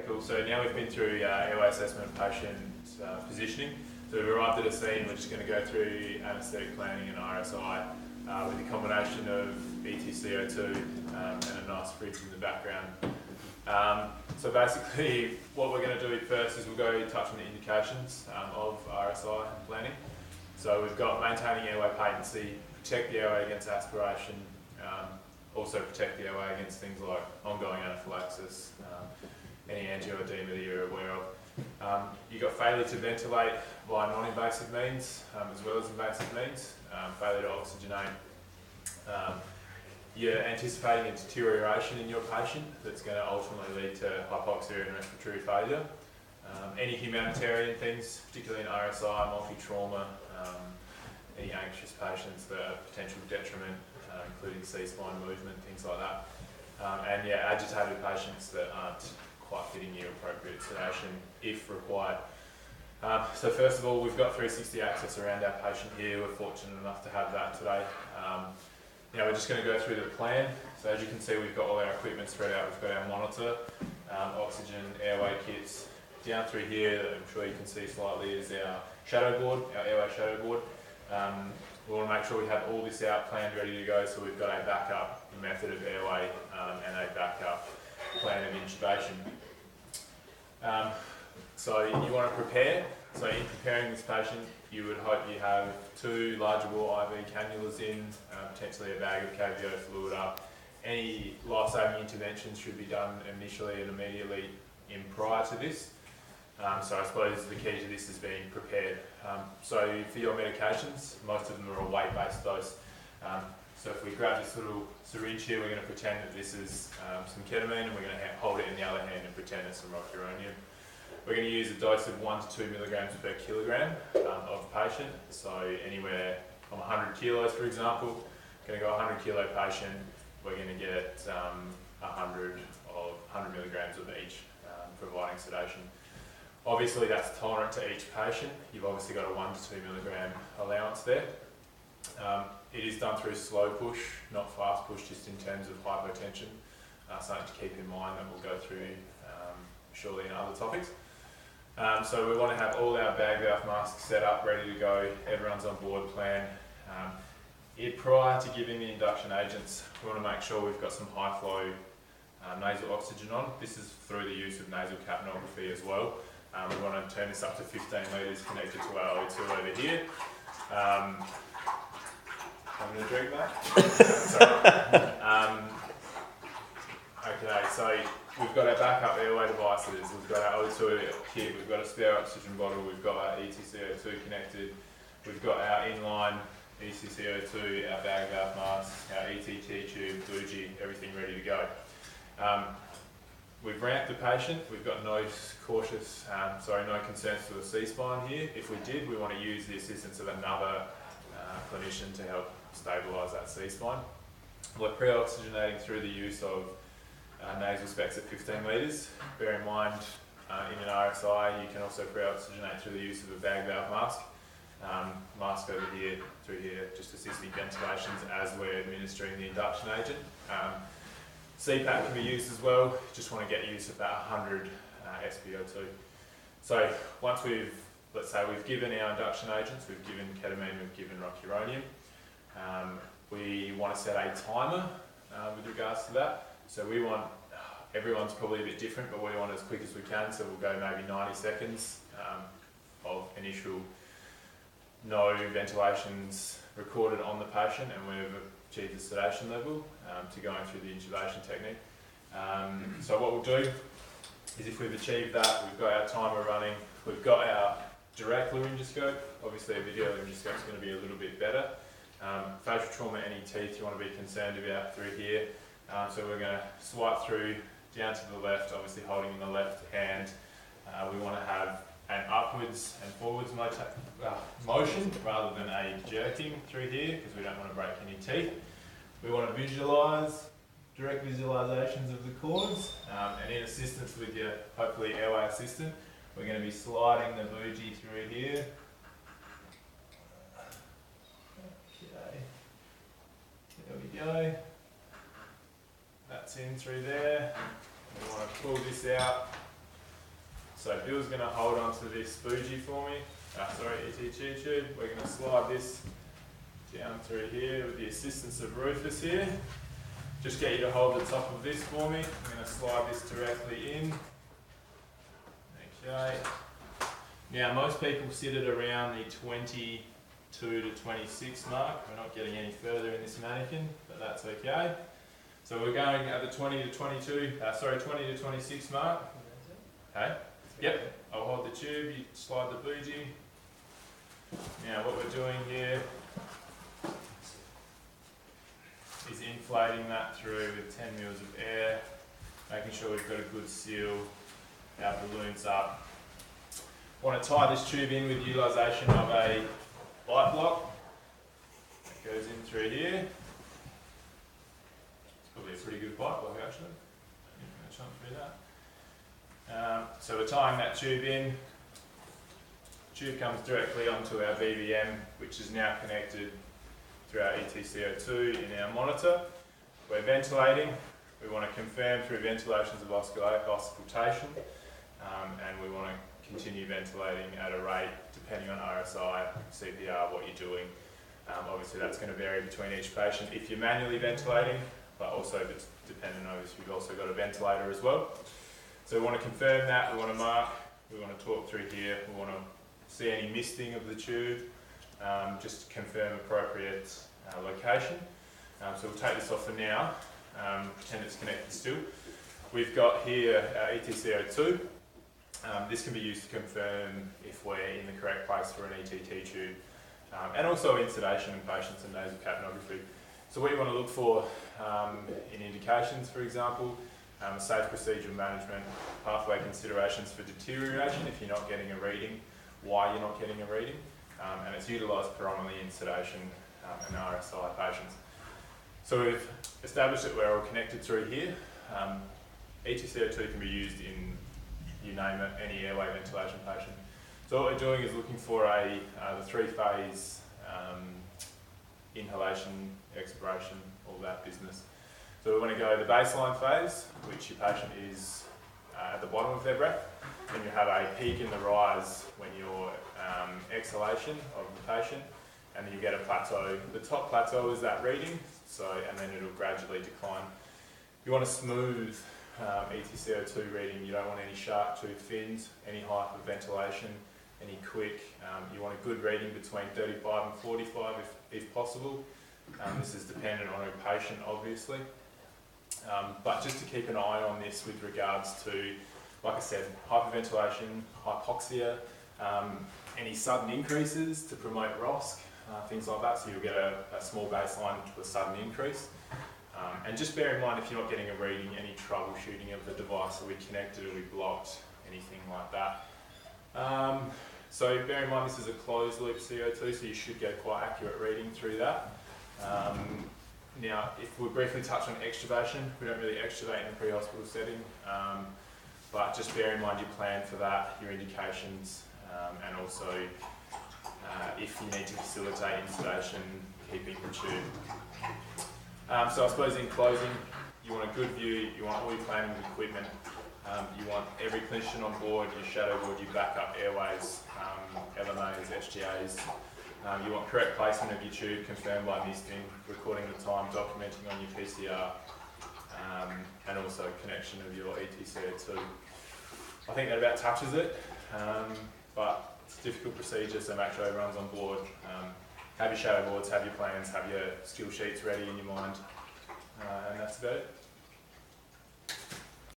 Cool. So now we've been through airway assessment and patient positioning. So we've arrived at a scene. We're just going to go through anaesthetic planning and RSI with a combination of ETCO2 and a nice fridge in the background. So basically what we're going to do first is we'll go touch on the indications of RSI and planning. So we've got maintaining airway patency, protect the airway against aspiration, also protect the airway against things like ongoing anaphylaxis, any angioedema that you're aware of. You've got failure to ventilate via non-invasive means as well as invasive means, failure to oxygenate. You're anticipating a deterioration in your patient that's going to ultimately lead to hypoxia and respiratory failure. Any humanitarian things, particularly in RSI, multi-trauma, any anxious patients that are potential detriment, including C-spine movement, things like that. And yeah, agitated patients that aren't quite fitting your appropriate sedation if required. So first of all, we've got 360 access around our patient here. We're fortunate enough to have that today. Now we're just going to go through the plan. So as you can see, we've got all our equipment spread out. We've got our monitor, oxygen, airway kits. Down through here, I'm sure you can see slightly, is our shadow board, our airway shadow board. We want to make sure we have all this out, planned, ready to go, so we've got a backup method of airway and a backup plan of intubation. So you want to prepare. So in preparing this patient, you would hope you have 2 larger bore IV cannulas in, potentially a bag of KVO fluid up. Any life-saving interventions should be done initially and immediately in prior to this. So I suppose the key to this is being prepared. So for your medications, most of them are a weight-based dose. So if we grab this little syringe here, we're going to pretend that this is some ketamine, and we're going to hold it in the other hand and pretend it's some rocuronium. We're going to use a dose of 1 to 2 milligrams per kilogram of patient. So anywhere from 100 kilos, for example, going to go 100 kilo patient, we're going to get 100 milligrams of each, providing sedation. Obviously that's tolerant to each patient. You've obviously got a 1 to 2 milligram allowance there. It is done through slow push, not fast push, just in terms of hypotension. Something to keep in mind that we'll go through shortly in other topics. So we want to have all our bag valve masks set up, ready to go. Everyone's on board plan. Prior to giving the induction agents, we want to make sure we've got some high flow nasal oxygen on. This is through the use of nasal capnography as well. We want to turn this up to 15 litres connected to our O2 over here. Having a drink, mate? Sorry. Okay, so we've got our backup airway devices, we've got our O2 kit, we've got a spare oxygen bottle, we've got our ETCO2 connected, we've got our inline ETCO2, our bag valve mask, our ETT tube, bougie, everything ready to go. We've ramped the patient, we've got no concerns to the C-spine here. If we did, we want to use the assistance of another clinician to help stabilise that C-spine. We're pre-oxygenating through the use of nasal specs at 15 litres. Bear in mind, in an RSI, you can also pre-oxygenate through the use of a bag valve mask. Mask over here, through here, just assisting ventilations as we're administering the induction agent. CPAP can be used as well, just want to get use of that 100 SpO2. So once let's say we've given our induction agents, we've given ketamine, we've given rocuronium, we want to set a timer with regards to that. So we want, everyone's probably a bit different, but we want as quick as we can, so we'll go maybe 90 seconds of initial no ventilations recorded on the patient, and we've achieved the sedation level to going through the intubation technique. So what we'll do is, if we've achieved that, we've got our timer running, we've got our direct laryngoscope. Obviously a video laryngoscope is going to be a little bit better. Facial trauma, any teeth you want to be concerned about through here. So we're going to swipe through down to the left, obviously holding in the left hand. We want to have an upwards and forwards motion rather than a jerking through here, because we don't want to break any teeth. We want to visualise, direct visualisations of the cords, and in assistance with your, hopefully, airway assistant, we're going to be sliding the bougie through here. Okay, there we go. That's in through there. We want to pull this out So Bill's going to hold on to this bougie for me, ETG tube. We're going to slide this down through here with the assistance of Rufus here. Just get you to hold the top of this for me. I'm going to slide this directly in. Okay. Now most people sit at around the 22 to 26 mark. We're not getting any further in this mannequin, but that's okay. So we're going at the 20 to 26 mark. Okay. Yep. I'll hold the tube, you slide the bougie. Now what we're doing here is inflating that through with 10 mils of air, making sure we've got a good seal, our balloon's up. Want to tie this tube in with utilisation of a light block that goes in through here. It's probably a pretty good pipe block actually. I'm going to chunk through that. So we're tying that tube in. Tube comes directly onto our BBM, which is now connected through our ETCO2 in our monitor. We're ventilating. We want to confirm through ventilations of auscultation, and we want to continue ventilating at a rate depending on RSI, CPR, what you're doing. Obviously that's going to vary between each patient if you're manually ventilating, but also if it's dependent on if you've also got a ventilator as well. So we want to confirm that, we want to mark, we want to talk through here, we want to see any misting of the tube, just to confirm appropriate location. So we'll take this off for now, pretend it's connected still. We've got here our ETCO2. This can be used to confirm if we're in the correct place for an ETT tube, and also in sedation in patients and nasal capnography. So what you want to look for in indications, for example, safe procedure management, pathway considerations for deterioration if you're not getting a reading, why you're not getting a reading, and it's utilised predominantly in sedation and RSI patients. So we've established that we're all connected through here. ETCO2 can be used in, you name it, any airway ventilation patient. So what we're doing is looking for the three-phase inhalation, expiration, all that business. So we want to go the baseline phase, which your patient is at the bottom of their breath. Then you have a peak in the rise when you're exhalation of the patient, and then you get a plateau. The top plateau is that reading, and then it'll gradually decline. You want a smooth ETCO2 reading. You don't want any sharp tooth fins, any hyperventilation, any quick. You want a good reading between 35 and 45 if possible. This is dependent on a patient, obviously. But just to keep an eye on this with regards to, like I said, hyperventilation, hypoxia, any sudden increases to promote ROSC, things like that. So you'll get a small baseline to a sudden increase. And just bear in mind if you're not getting a reading, any troubleshooting of the device, will be connected, will be blocked, anything like that. So bear in mind this is a closed loop CO2, so you should get quite accurate reading through that. Now, if we briefly touch on extubation, we don't really extubate in the pre-hospital setting, but just bear in mind your plan for that, your indications, and also if you need to facilitate intubation, keeping the tube. So I suppose in closing, you want a good view, you want all your planning equipment, you want every clinician on board, your shadow board, your backup airways, LMAs, SGAs. You want correct placement of your tube confirmed by misting, recording the time, documenting on your PCR, and also connection of your ETCO2. I think that about touches it, but it's a difficult procedure, so make sure everyone's on board. Have your shadow boards, have your plans, have your skill sheets ready in your mind, and that's about it.